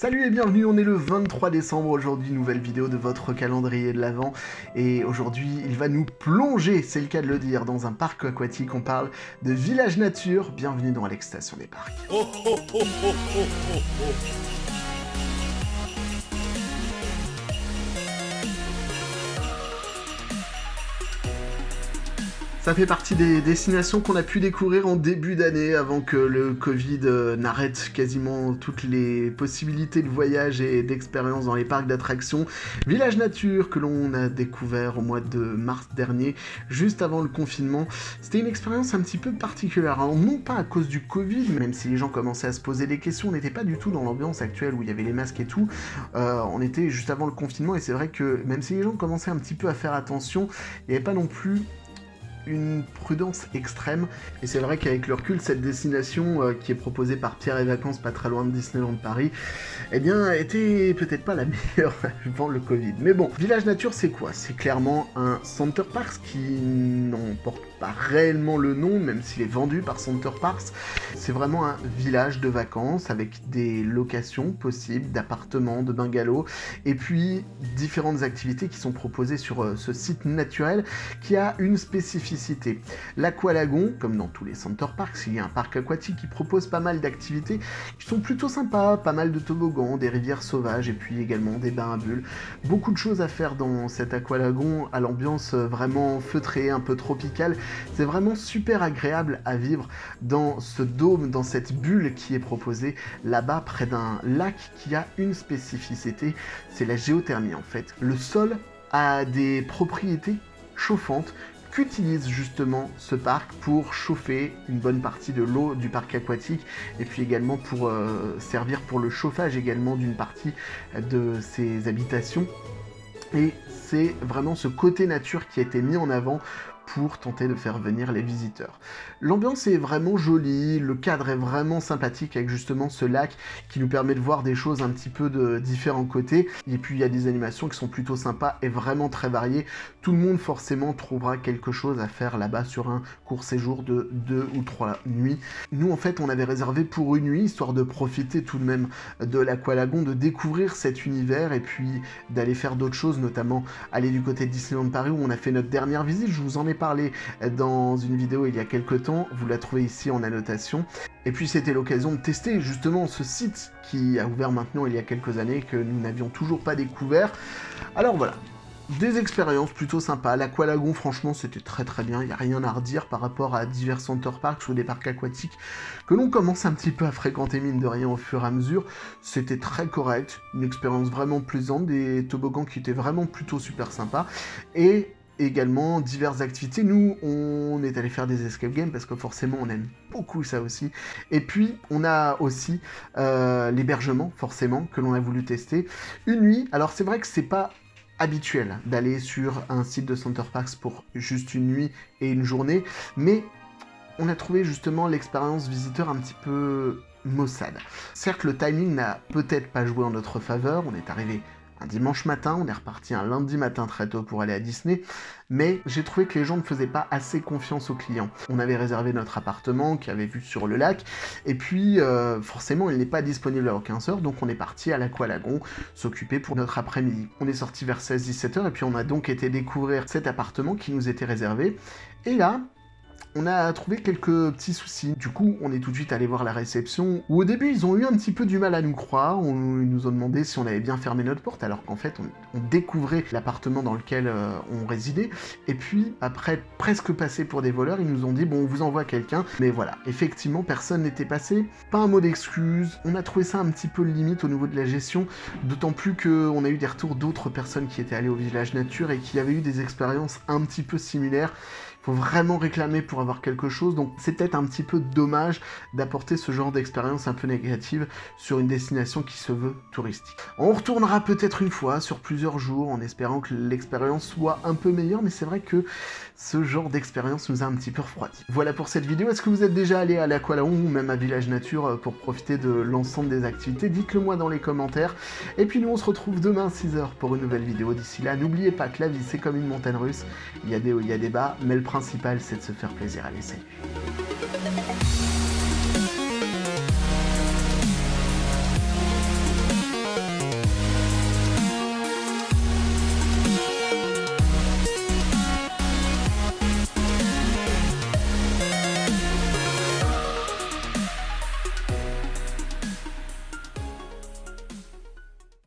Salut et bienvenue, on est le 23 décembre aujourd'hui, nouvelle vidéo de votre calendrier de l'Avent. Et aujourd'hui, il va nous plonger, c'est le cas de le dire, dans un parc aquatique. On parle de Village Nature. Bienvenue dans Alex Station des Parcs. Oh, oh, oh, oh, oh, oh, oh. Ça fait partie des destinations qu'on a pu découvrir en début d'année, avant que le Covid n'arrête quasiment toutes les possibilités de voyage et d'expérience dans les parcs d'attractions. Village Nature, que l'on a découvert au mois de mars dernier, juste avant le confinement. C'était une expérience un petit peu particulière, hein. Non pas à cause du Covid, même si les gens commençaient à se poser des questions, on n'était pas du tout dans l'ambiance actuelle où il y avait les masques et tout. On était juste avant le confinement, et c'est vrai que même si les gens commençaient un petit peu à faire attention, il n'y avait pas non plus une prudence extrême, et c'est vrai qu'avec le recul, cette destination qui est proposée par Pierre et Vacances, pas très loin de Disneyland Paris, eh bien, était peut-être pas la meilleure avant le Covid. Mais bon, Village Nature, c'est quoi? C'est clairement un Center Parcs qui n'en porte pas réellement le nom, même s'il est vendu par Center Parcs. C'est vraiment un village de vacances avec des locations possibles, d'appartements, de bungalows, et puis différentes activités qui sont proposées sur ce site naturel qui a une spécificité. L'Aqualagon, comme dans tous les Center Parcs, il y a un parc aquatique qui propose pas mal d'activités qui sont plutôt sympas, pas mal de toboggans, des rivières sauvages et puis également des bains à bulles. Beaucoup de choses à faire dans cet Aqualagon, à l'ambiance vraiment feutrée, un peu tropicale. C'est vraiment super agréable à vivre dans ce dôme, dans cette bulle qui est proposée là-bas près d'un lac qui a une spécificité, c'est la géothermie en fait. Le sol a des propriétés chauffantes qu'utilise justement ce parc pour chauffer une bonne partie de l'eau du parc aquatique et puis également pour servir pour le chauffage également d'une partie de ses habitations. Et c'est vraiment ce côté nature qui a été mis en avant pour tenter de faire venir les visiteurs. L'ambiance est vraiment jolie, le cadre est vraiment sympathique avec justement ce lac qui nous permet de voir des choses un petit peu de différents côtés. Et puis il y a des animations qui sont plutôt sympas et vraiment très variées. Tout le monde forcément trouvera quelque chose à faire là-bas sur un court séjour de 2 ou 3 nuits. Nous en fait on avait réservé pour une nuit, histoire de profiter tout de même de l'Aqualagon, de découvrir cet univers et puis d'aller faire d'autres choses, notamment aller du côté de Disneyland Paris où on a fait notre dernière visite. Je vous en ai parlé dans une vidéo il y a quelques temps, vous la trouvez ici en annotation. Et puis c'était l'occasion de tester justement ce site qui a ouvert maintenant il y a quelques années, que nous n'avions toujours pas découvert. Alors voilà, des expériences plutôt sympas. L'Aqualagon, franchement, c'était très très bien. Il n'y a rien à redire par rapport à divers Center Parcs ou des parcs aquatiques que l'on commence un petit peu à fréquenter mine de rien au fur et à mesure. C'était très correct, une expérience vraiment plaisante, des toboggans qui étaient vraiment plutôt super sympas. Et également diverses activités. Nous, on est allé faire des escape games parce que forcément, on aime beaucoup ça aussi. Et puis, on a aussi l'hébergement, forcément, que l'on a voulu tester. Une nuit, alors c'est vrai que c'est pas habituel d'aller sur un site de Center Parcs pour juste une nuit et une journée, mais on a trouvé justement l'expérience visiteur un petit peu maussade. Certes, le timing n'a peut-être pas joué en notre faveur, on est arrivé un dimanche matin, on est reparti un lundi matin très tôt pour aller à Disney, mais j'ai trouvé que les gens ne faisaient pas assez confiance aux clients. On avait réservé notre appartement qui avait vue sur le lac, et puis forcément il n'est pas disponible à aucun heure, donc on est parti à l'Aqualagon s'occuper pour notre après-midi. On est sorti vers 16-17 heures, et puis on a donc été découvrir cet appartement qui nous était réservé, et là, on a trouvé quelques petits soucis. Du coup, on est tout de suite allé voir la réception, où au début, ils ont eu un petit peu du mal à nous croire. Ils nous ont demandé si on avait bien fermé notre porte, alors qu'en fait, on découvrait l'appartement dans lequel on résidait. Et puis, après presque passer pour des voleurs, ils nous ont dit, bon, on vous envoie quelqu'un. Mais voilà, effectivement, personne n'était passé. Pas un mot d'excuse. On a trouvé ça un petit peu limite au niveau de la gestion, d'autant plus qu'on a eu des retours d'autres personnes qui étaient allées au Village Nature et qui avaient eu des expériences un petit peu similaires. Faut vraiment réclamer pour avoir quelque chose, donc c'est peut-être un petit peu dommage d'apporter ce genre d'expérience un peu négative sur une destination qui se veut touristique. On retournera peut-être une fois sur plusieurs jours en espérant que l'expérience soit un peu meilleure, mais c'est vrai que ce genre d'expérience nous a un petit peu refroidi. Voilà pour cette vidéo. Est-ce que vous êtes déjà allé à l'Aqualagon ou même à Village Nature pour profiter de l'ensemble des activités? Dites-le moi dans les commentaires. Et puis nous on se retrouve demain à 6 h pour une nouvelle vidéo. D'ici là, n'oubliez pas que la vie c'est comme une montagne russe, il y a des hauts, il y a des bas, mais le principal c'est de se faire plaisir. Allez, salut.